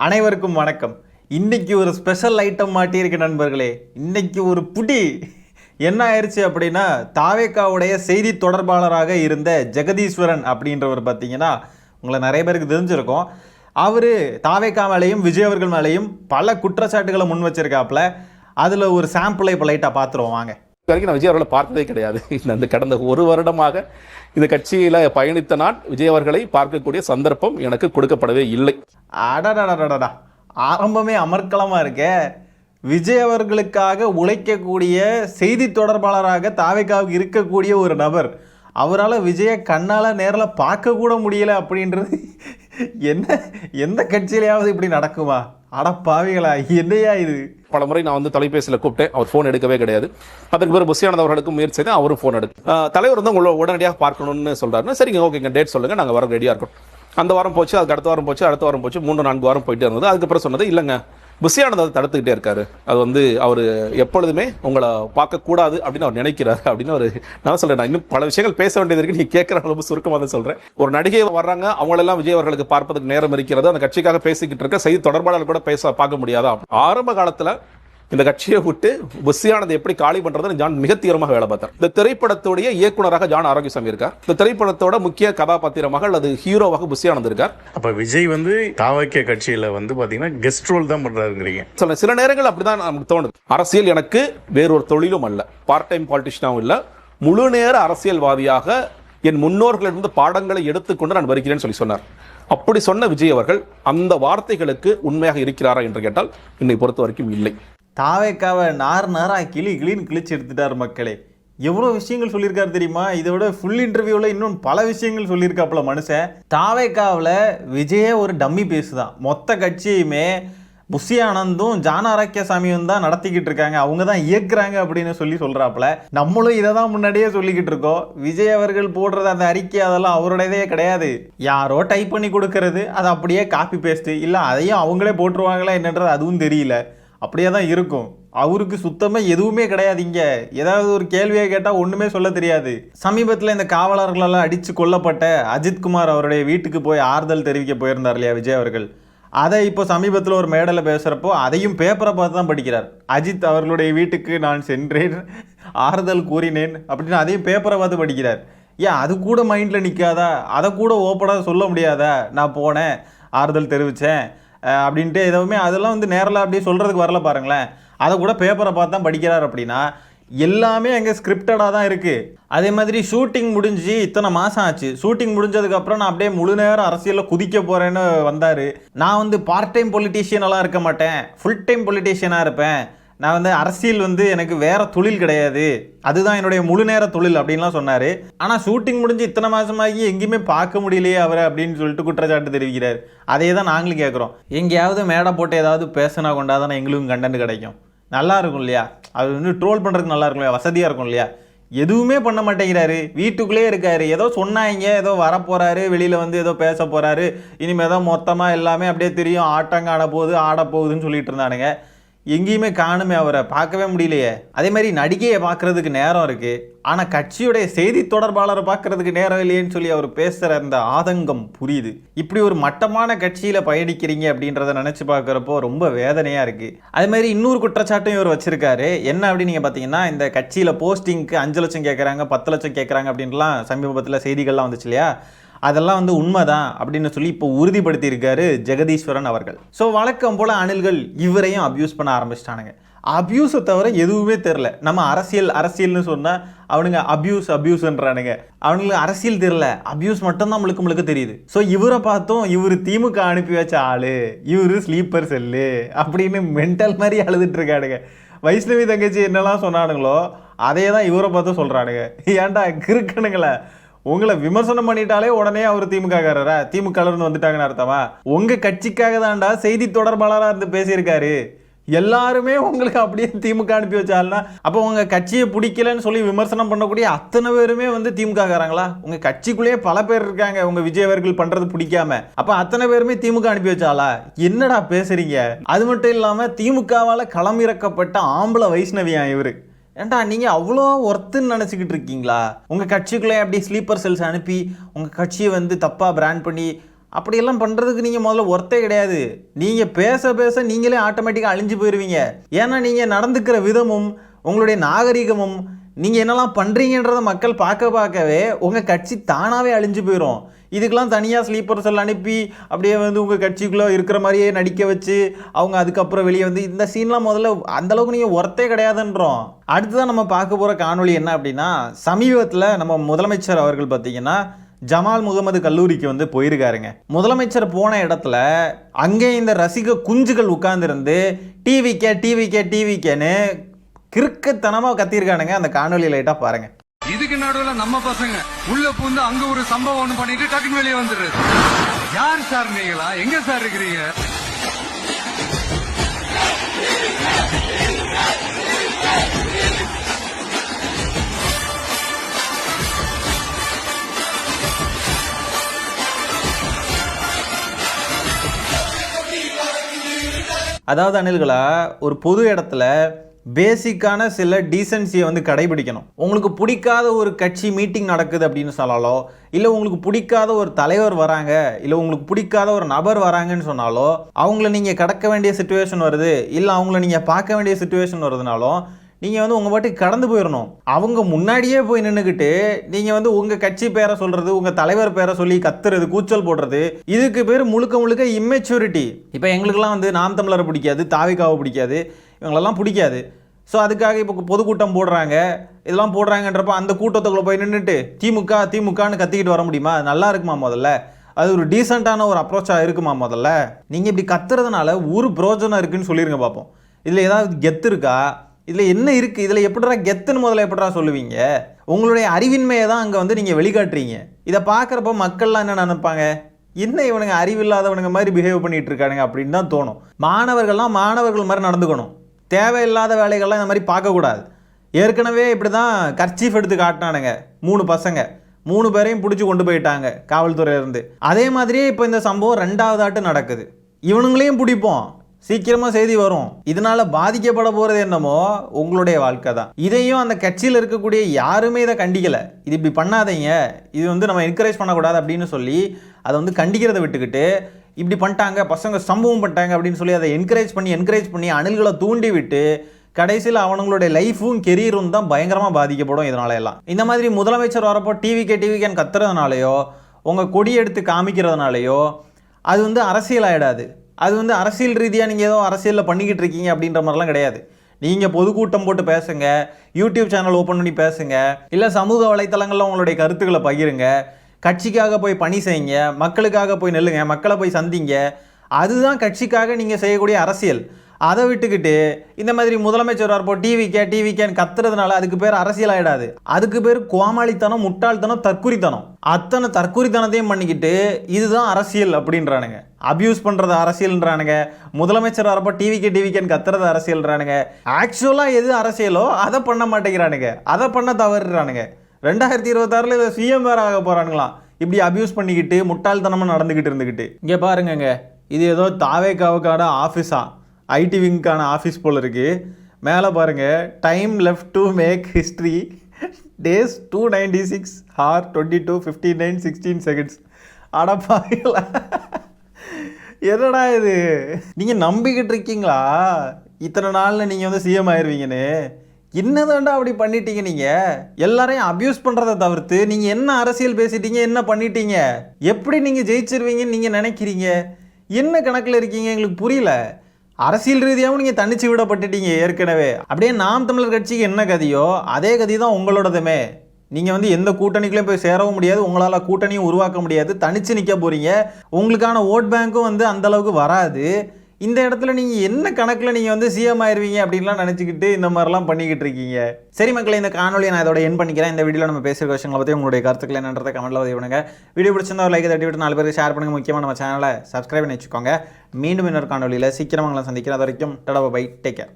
அனைவருக்கும் வணக்கம். இன்னைக்கு ஒரு ஸ்பெஷல் ஐட்டம் மாட்டியிருக்கு நண்பர்களே. இன்னைக்கு ஒரு புடி என்ன ஆயிடுச்சு அப்படின்னா, தாவேகாவுடைய செய்தி தொடர்பாளராக இருந்த ஜெகதீஸ்வரன் அப்படின்றவர் பார்த்தீங்கன்னா, உங்களை நிறைய பேருக்கு தெரிஞ்சிருக்கும். அவர் தாவேகா மேலேயும் விஜய் அவர்கள் மேலேயும் பல குற்றச்சாட்டுகளை முன் வச்சிருக்காப்புல. அதில் ஒரு சாம்பிளை இப்போ லைட்டாக பார்த்துருவோம் வாங்க. வரைக்கும் நான் விஜய் அவர்களை பார்த்ததே கிடையாது. இந்த கடந்த ஒரு வருடமாக இந்த கட்சியில் பயணித்த நான் விஜய் அவர்களை பார்க்கக்கூடிய சந்தர்ப்பம் எனக்கு கொடுக்கப்படவே இல்லை. அடடடடடா, ஆரம்பமே அமர்க்கலமாக இருக்கே. விஜய் அவர்களுக்காக உழைக்கக்கூடிய செய்தி தொடர்பாளராக தாவேகாவுக்கு இருக்கக்கூடிய ஒரு நபர், அவரால் விஜயை கண்ணால் நேரில் பார்க்க கூட முடியலை அப்படின்றது எந்த கட்சியிலையாவது இப்படி நடக்குமா? அடப்பாவிகளா, என்னையா இது? பல முறை நான் தொலைபேசியில் கூப்பிட்டேன், அவர் ஃபோன் எடுக்கவே கிடையாது. அதற்கு பிறகு புஷியானந்த் அவர்களுக்கும் முயற்சி செய்து அவரும் ஃபோன் தலைவர் உங்களை உடனடியாக பார்க்கணும்னு சொல்றாருன்னா, சரிங்க ஓகேங்க டேட் சொல்லுங்க, நாங்கள் வர ரெடியாக இருக்கோம். அந்த வாரம் போச்சு, அதுக்கு அடுத்த வாரம் போச்சு, அடுத்த வாரம் போச்சு, 3-4 வாரம் போயிட்டே இருந்தது. அதுக்கப்புறம் சொன்னது இல்லைங்க, புஷியானந்த் அதை தடுத்துக்கிட்டே இருக்காரு, அது அவர் எப்பொழுதுமே உங்களை பார்க்கக்கூடாது அப்படின்னு அவர் நினைக்கிறாரு அப்படின்னு நான் சொல்றேன். நான் இன்னும் பல விஷயங்கள் பேச வேண்டியது இருக்கு, நீ கேட்குற அளவு சுருக்கமாக தான் சொல்றேன். ஒரு நடிகை வர்றாங்க, அவங்களெல்லாம் விஜய் அவர்களுக்கு பார்ப்பதற்கு நேரம் இருக்கிறது, அந்த கட்சிக்காக பேசிக்கிட்டு இருக்க செய்தி தொடர்பாளர் கூட பார்க்க முடியாதா? ஆரம்ப காலத்தில் இந்த கட்சியை விட்டு புஷியானந்த் எப்படி காலி பண்றதுன்னு ஜான் மிக தீவிரமாக வேலை பார்த்தார். இந்த திரைப்படத்துடைய இயக்குனராக ஜான் ஆரோக்கியசாமி இருக்கார். இந்த திரைப்படத்தோட முக்கிய கதாபாத்திரமாக அல்லது ஹீரோவாக புஷியானந்த் இருக்கார். அப்ப விஜய் தாவேகா கட்சியில பாத்தீங்கன்னா கெஸ்ட் ரோல் தான் பண்றாருங்கிறீங்க. சில நேரங்கள் அப்படிதான் நமக்கு தோணுது. அரசியல் எனக்கு வேறொரு தொழிலும் அல்ல, பார்ட் டைம் பாலிட்டிஷியனாவும் இல்ல, முழு நேர அரசியல்வாதியாக என் முன்னோர்களிலிருந்து பாடங்களை எடுத்துக்கொண்டு நான் வருகிறேன்னு சொல்லி சொன்னார். அப்படி சொன்ன விஜய் அவர்கள் அந்த வார்த்தைகளுக்கு உண்மையாக இருக்கிறாரா என்று கேட்டால் என்னை பொறுத்த வரைக்கும் இல்லை. தாவேகாவை நாராக கிளின்னு கிழிச்சு எடுத்துட்டார் மக்களே. எவ்வளோ விஷயங்கள் சொல்லியிருக்காரு தெரியுமா? இதை விட ஃபுல் இன்டர்வியூவில் இன்னும் பல விஷயங்கள் சொல்லியிருக்காப்புல மனுஷன். தாவேகாவில் விஜயே ஒரு டம்மி பேசுதான். மொத்த கட்சியுமே புஷியானந்தும் ஜான் ஆரோக்கியசாமியும் தான் நடத்திக்கிட்டு இருக்காங்க, அவங்க தான் இயக்குறாங்க அப்படின்னு சொல்கிறாப்புல. நம்மளும் இதை தான் முன்னாடியே சொல்லிக்கிட்டு இருக்கோம். விஜய் அவர்கள் போடுறது அந்த அறிக்கை அதெல்லாம் அவருடையதே கிடையாது. யாரோ டைப் பண்ணி கொடுக்கறது, அதை அப்படியே காப்பி பேஸ்ட்டு, இல்லை அதையும் அவங்களே போட்டுருவாங்களா என்னன்றது அதுவும் தெரியல. அப்படியே தான் இருக்கும். அவருக்கு சுத்தமாக எதுவுமே கிடையாது. இங்கே ஏதாவது ஒரு கேள்வியை கேட்டால் ஒன்றுமே சொல்ல தெரியாது. சமீபத்தில் இந்த காவலர்களெல்லாம் அடித்து கொல்லப்பட்ட அஜித்குமார் அவருடைய வீட்டுக்கு போய் ஆறுதல் தெரிவிக்க போயிருந்தார் இல்லையா விஜய் அவர்கள்? அதை இப்போ சமீபத்தில் ஒரு மேடையில் பேசுகிறப்போ அதையும் பேப்பரை பார்த்து தான் படிக்கிறார். அஜித் அவர்களுடைய வீட்டுக்கு நான் சென்றேன், ஆறுதல் கூறினேன் அப்படின்னு அதையும் பேப்பரை பார்த்து படிக்கிறார். ஏன் அது கூட மைண்டில் நிற்காதா? அதை கூட ஓப்பனாக சொல்ல முடியாதா? நான் போனேன், ஆறுதல் தெரிவித்தேன் அப்படின்ட்டு எதுவுமே அதெல்லாம் நேரில் அப்படியே சொல்கிறதுக்கு வரல பாருங்களேன். அதை கூட பேப்பரை பார்த்து தான் படிக்கிறார். அப்படின்னா எல்லாமே அங்கே ஸ்கிரிப்டடாக தான் இருக்குது. அதே மாதிரி ஷூட்டிங் முடிஞ்சு இத்தனை மாதம் ஆச்சு. ஷூட்டிங் முடிஞ்சதுக்கப்புறம் நான் அப்படியே முழு நேரம் அரசியலில் குதிக்க போகிறேன்னு வந்தார். நான் பார்ட் டைம் பொலிட்டீஷியனெல்லாம் இருக்க மாட்டேன், ஃபுல் டைம் பொலிட்டீஷியனாக இருப்பேன். நான் அரசியல் எனக்கு வேற தொழில் கிடையாது, அதுதான் என்னுடைய முழு நேர தொழில் அப்படின்லாம் சொன்னார். ஆனால் ஷூட்டிங் முடிஞ்சு இத்தனை மாதமாகி எங்கேயுமே பார்க்க முடியலையே அவரை அப்படின்னு சொல்லிட்டு குற்றச்சாட்டு தெரிவிக்கிறார். அதே தான் நாங்களும் கேட்குறோம். எங்கேயாவது மேடை போட்டு ஏதாவது பேசினா கொண்டாதானே எங்களுக்கும் கண்டென்ட் கிடைக்கும், நல்லா இருக்கும் இல்லையா? அது ட்ரோல் பண்ணுறதுக்கு நல்லா இருக்கும் இல்லையா, வசதியாக இருக்கும் இல்லையா? எதுவுமே பண்ண மாட்டேங்கிறாரு, வீட்டுக்குள்ளே இருக்காரு. ஏதோ சொன்னாங்க, ஏதோ வரப்போகிறாரு, வெளியில் ஏதோ பேச போகிறாரு, இனிமேல் தான் மொத்தமாக எல்லாமே அப்படியே தெரியும், ஆட்டங்க ஆட போகுதுன்னு சொல்லிட்டு இருந்தானுங்க. எங்கேயுமே காணுமே, அவரை பார்க்கவே முடியலையே. அதே மாதிரி நடிகையை பார்க்கறதுக்கு நேரம் இருக்குது, ஆனால் கட்சியுடைய செய்தி தொடர்பாளரை பார்க்கறதுக்கு நேரம் இல்லையேன்னு சொல்லி அவர் பேசுகிற அந்த ஆதங்கம் புரியுது. இப்படி ஒரு மட்டமான கட்சியில் பயணிக்கிறீங்க அப்படின்றத நினச்சி பார்க்குறப்போ ரொம்ப வேதனையாக இருக்குது. அதே மாதிரி இன்னொரு குற்றச்சாட்டும் இவர் வச்சுருக்காரு. என்ன அப்படின்னு நீங்கள் பார்த்தீங்கன்னா, இந்த கட்சியில் போஸ்டிங்க்கு 5 லட்சம் கேட்குறாங்க, 10 லட்சம் கேட்குறாங்க அப்படின்லாம் சமீபத்தில் செய்திகள்லாம் வந்துச்சு இல்லையா? அதெல்லாம் உண்மைதான் அப்படின்னு சொல்லி இப்போ உறுதிப்படுத்தியிருக்காரு ஜெகதீஸ்வரன் அவர்கள். ஸோ வழக்கம் போல் அணில்கள் இவரையும் அப்யூஸ் பண்ண ஆரம்பிச்சிட்டானுங்க. அப்யூஸை தவிர எதுவுமே தெரில. நம்ம அரசியல்னு சொன்னால் அவனுங்க அப்யூஸ்ன்றானுங்க. அவனுங்களுக்கு அரசியல் தெரில, அப்யூஸ் மட்டும்தான் முழுக்க தெரியுது. ஸோ இவரை பார்த்தும் இவர் திமுக அனுப்பி வச்ச ஆள், இவர் ஸ்லீப்பர் செல்லு அப்படின்னு மென்டல் மாதிரி அழுதுட்டு இருக்கானுங்க. வைஷ்ணவி தங்கச்சி என்னெல்லாம் சொன்னானுங்களோ அதே தான் இவரை பார்த்து சொல்கிறானுங்க. ஏன்டா கிறுக்கணுங்களே, உங்களை விமர்சனம் பண்ணிட்டாலே உடனே அவர் திமுககாரரா, திமுகலேருந்து வந்துட்டாங்கன்னு அர்த்தமா? உங்கள் கட்சிக்காக தான்டா செய்தி தொடர்பாளராக இருந்து பேசியிருக்காரு. எல்லாருமே உங்களுக்கு அப்படியே திமுக அனுப்பி வச்சாலும்னா அப்போ உங்கள் கட்சியை பிடிக்கலன்னு சொல்லி விமர்சனம் பண்ணக்கூடிய அத்தனை பேருமே திமுககாரங்களா? உங்கள் கட்சிக்குள்ளேயே பல பேர் இருக்காங்க உங்கள் விஜய் அவர்கள் பண்ணுறது பிடிக்காம, அப்போ அத்தனை பேருமே திமுக அனுப்பி வச்சாலா? என்னடா பேசுறீங்க? அது மட்டும் இல்லாமல் திமுகவால் களமிறக்கப்பட்ட ஆம்பளை வைஷ்ணவியா இவர். ஏன்டா நீங்கள் அவ்வளோ ஒர்த்துன்னு நினச்சிக்கிட்டு இருக்கீங்களா? உங்கள் கட்சிக்குள்ளே அப்படி ஸ்லீப்பர் செல்ஸ் அனுப்பி உங்கள் கட்சியை தப்பாக பிராண்ட் பண்ணி அப்படியெல்லாம் பண்ணுறதுக்கு நீங்கள் முதல்ல ஒர்த்தே கிடையாது. நீங்கள் பேச பேச நீங்களே ஆட்டோமேட்டிக்காக அழிஞ்சு போயிடுவீங்க. ஏன்னா நீங்கள் நடந்துக்கிற விதமும் உங்களுடைய நாகரிகமும் நீங்கள் என்னெல்லாம் பண்ணுறீங்கன்றதை மக்கள் பார்க்கவே உங்கள் கட்சி தானாகவே அழிஞ்சு போயிடும். இதுக்கெல்லாம் தனியாக ஸ்லீப்பர் செல் அனுப்பி அப்படியே வந்து உங்கள் கட்சிக்குள்ளே இருக்கிற மாதிரியே நடிக்க வச்சு அவங்க அதுக்கப்புறம் வெளியே வந்து இந்த சீன்லாம் முதல்ல அந்தளவுக்கு நீங்கள் ஒர்த்தே கிடையாதுன்றோம். அடுத்துதான் நம்ம பார்க்க போகிற காணொளி என்ன அப்படின்னா, சமீபத்தில் நம்ம முதலமைச்சர் அவர்கள் பார்த்தீங்கன்னா ஜமால் முகமது கல்லூரிக்கு வந்து போயிருக்காருங்க. முதலமைச்சர் போன இடத்துல அங்கே இந்த ரசிக குஞ்சுகள் உட்கார்ந்துருந்து டிவிக்கேன்னு கிறுக்குத்தனமாக கத்திருக்கானுங்க. அந்த காணொலி லைட்டா பாருங்க. இதுக்கு நடுவுல நம்ம பசங்க உள்ள பூந்து அங்க ஒரு சம்பவம் ஒண்ணு பண்ணிட்டு டக்குனு வெளியே வந்துடுறது. யார் சார் நீங்களா? எங்க சார் இருக்கிறீங்க? அதாவது அணில்களா, ஒரு பொது இடத்துல பேசிக்கான சில டீசன்சியை வந்து கடைபிடிக்கணும். உங்களுக்கு பிடிக்காத ஒரு கட்சி மீட்டிங் நடக்குது அப்படின்னு சொன்னாலோ, இல்லை உங்களுக்கு பிடிக்காத ஒரு தலைவர் வராங்க, இல்லை உங்களுக்கு பிடிக்காத ஒரு நபர் வராங்கன்னு சொன்னாலோ, அவங்கள நீங்கள் கடக்க வேண்டிய சுச்சுவேஷன் வருது, இல்லை அவங்கள நீங்கள் பார்க்க வேண்டிய சுச்சுவேஷன் வருதுனாலும் நீங்கள் வந்து உங்கள் பாட்டுக்கு கடந்து போயிடணும். அவங்க முன்னாடியே போய் நின்றுக்கிட்டு நீங்கள் வந்து உங்கள் கட்சி பேரை சொல்கிறது, உங்கள் தலைவர் பேரை சொல்லி கத்துறது, கூச்சல் போடுறது, இதுக்கு பேர் முழுக்க இம்மெச்சூரிட்டி. இப்போ எங்களுக்கெல்லாம் வந்து நாம் தமிழரை பிடிக்காது, தாவிகாவை பிடிக்காது, இவங்களெல்லாம் பிடிக்காது. ஸோ அதுக்காக இப்போ பொதுக்கூட்டம் போடுறாங்க, இதெல்லாம் போடுறாங்கன்றப்ப அந்த கூட்டத்துக்குள்ளே போய் நின்றுட்டு திமுகன்னு கத்திக்கிட்டு வர முடியுமா? நல்லா இருக்குமா? முதல்ல அது ஒரு டீசெண்டான ஒரு அப்ரோச்சாக இருக்குமா? முதல்ல நீங்கள் இப்படி கத்துறதுனால ஒரு பிரோஜனம் இருக்குன்னு சொல்லிடுங்க பார்ப்போம். இதில் ஏதாவது கெத்து இருக்கா? இதில் என்ன இருக்குது? இதில் எப்படிடா கெத்துன்னு முதல்ல எப்படிடா சொல்லுவீங்க? உங்களுடைய அறிவின்மையை தான் அங்கே வந்து நீங்கள் வெளிக்காட்டுறீங்க. இதை பார்க்குறப்ப மக்கள்லாம் என்ன நினைப்பாங்க? என்ன இவனுங்க அறிவில்லாதவனுங்க மாதிரி பிஹேவ் பண்ணிகிட்டு இருக்கானுங்க அப்படின்னு தான் தோணும். மாணவர்கள்லாம் மாணவர்கள் மாதிரி நடந்துக்கணும். தேவையில்லாத வேலைகள்லாம் இந்த மாதிரி பார்க்கக்கூடாது. ஏற்கனவே இப்படி தான் கர்ச்சீஃப் எடுத்து காட்டினானுங்க 3 பசங்க, 3 பேரையும் பிடிச்சி கொண்டு போயிட்டாங்க காவல்துறையிலேருந்து. அதே மாதிரியே இப்போ இந்த சம்பவம் 2வது ஆட்டு நடக்குது. இவனுங்களையும் பிடிப்போம், சீக்கிரமாக செய்தி வரும். இதனால் பாதிக்கப்பட போகிறது என்னமோ உங்களுடைய வாழ்க்கை தான். இதையும் அந்த கட்சியில் இருக்கக்கூடிய யாருமே இதை கண்டிக்கலை. இது இப்படி பண்ணாதீங்க, இது வந்து நம்ம என்கரேஜ் பண்ணக்கூடாது அப்படின்னு சொல்லி அதை வந்து கண்டிக்கிறத விட்டுக்கிட்டு இப்படி பண்ணிட்டாங்க, பசங்க சம்பவம் பண்ணிட்டாங்க அப்படின்னு சொல்லி அதை என்கரேஜ் பண்ணி அணில்களை தூண்டி விட்டு கடைசியில் அவனுங்களுடைய லைஃபும் கெரியரும் தான் பயங்கரமாக பாதிக்கப்படும். இதனால எல்லாம் இந்த மாதிரி முதலமைச்சர் வரப்போ டிவிக்கேன்னு கத்துறதுனாலையோ, உங்கள் கொடி எடுத்து காமிக்கிறதுனாலையோ அது வந்து அரசியல் ஆகிடாது. அது வந்து அரசியல் ரீதியாக நீங்கள் ஏதோ அரசியலில் பண்ணிக்கிட்டு இருக்கீங்க அப்படின்ற மாதிரிலாம் கிடையாது. நீங்கள் பொதுக்கூட்டம் போட்டு பேசுங்க, யூடியூப் சேனல் ஓப்பன் பண்ணி பேசுங்க, இல்லை சமூக வலைத்தளங்களில் உங்களுடைய கருத்துக்களை பகிருங்க, கட்சிக்காக போய் பணி செய்யுங்க, மக்களுக்காக போய் நெல்லுங்க, மக்களை போய் சந்திங்க. அதுதான் கட்சிக்காக நீங்கள் செய்யக்கூடிய அரசியல். அதை விட்டுக்கிட்டு இந்த மாதிரி முதலமைச்சர் வரப்போ டிவிக்கேன்னு கத்துறதுனால அதுக்கு பேர் அரசியல் ஆகிடாது. அதுக்கு பேர் கோமாளித்தனம், முட்டாள்தனம், தற்குறித்தனம். அத்தனை தற்குறித்தனத்தையும் பண்ணிக்கிட்டு இதுதான் அரசியல் அப்படின்றானுங்க. அபியூஸ் பண்ணுறது அரசியல்ன்றானுங்க. முதலமைச்சர் வரப்போ டிவிக்கேன்னு கத்துறது அரசியல்ன்றானுங்க. ஆக்சுவலாக எது அரசியலோ அதை பண்ண மாட்டேங்கிறானுங்க, அதை பண்ண தவறுறானுங்க. 2026 இதை சிஎம் வேறு ஆக போகிறானுங்களாம். இப்படி அபியூஸ் பண்ணிக்கிட்டு முட்டாள்தனமாக நடந்துக்கிட்டு இருந்துக்கிட்டு. இங்கே பாருங்கங்க, இது ஏதோ தாவேக்காவுக்கான ஆஃபீஸா, ஐடி விங்கான ஆஃபீஸ் போல் இருக்குது. மேலே பாருங்கள், time left to make history, days 296 hour 22 59 16 seconds. அடப்பாங்களா, என்னடா இது? நீங்கள் நம்பிக்கிட்டு இருக்கீங்களா இத்தனை நாளில் நீங்கள் வந்து சிஎம் ஆயிடுவீங்கன்னு? என்னதாண்டா அப்படி பண்ணிட்டீங்க? நீங்கள் எல்லாரையும் அபியூஸ் பண்ணுறதை தவிர்த்து நீங்கள் என்ன அரசியல் பேசிட்டீங்க, என்ன பண்ணிட்டீங்க? எப்படி நீங்கள் ஜெயிச்சிருவீங்கன்னு நீங்கள் நினைக்கிறீங்க? என்ன கணக்கில் இருக்கீங்க? எங்களுக்கு புரியல. அரசியல் ரீதியாகவும் நீங்கள் தனிச்சு விடப்பட்டுட்டீங்க ஏற்கனவே. அப்படியே நாம் தமிழர் கட்சிக்கு என்ன கதியோ அதே கதி தான் உங்களோடதுமே. நீங்கள் வந்து எந்த கூட்டணிக்குள்ளேயும் போய் சேரவும் முடியாது, உங்களால் கூட்டணியும் உருவாக்க முடியாது, தனிச்சு நிற்க போகிறீங்க. உங்களுக்கான ஓட் பேங்க்கும் வந்து அந்தளவுக்கு வராது. இந்த இடத்துல நீங்கள் என்ன கணக்கில் நீங்கள் வந்து சிஎம் ஆயிருவீங்க அப்படின்லாம் நினச்சிக்கிட்டு இந்த மாதிரிலாம் பண்ணிக்கிட்டு இருக்கீங்க. சரி மக்களே, இந்த காணொலியை நான் இதோட என் பண்ணிக்கிறேன். இந்த வீடியோவில் நம்ம பேசுகிற விஷயங்களை பற்றி உங்களுடைய கருத்துக்கள் என்னன்றதை கமெண்ட்டில் பதிவு பண்ணுங்க. வீடியோ பிடிச்சிருந்தா ஒரு லைக் தட்டி விட்டு 4 பேருக்கு ஷேர் பண்ணுங்கள். முக்கியமாக நம்ம சேனலை சப்ஸ்கிரைப் பண்ணி வச்சுக்கோங்க. மீண்டும் இன்னொரு காணொலியில் சீக்கிரமாக உங்களை சந்திக்கிறேன். அது வரைக்கும் டடா பை, டேக் கேர்.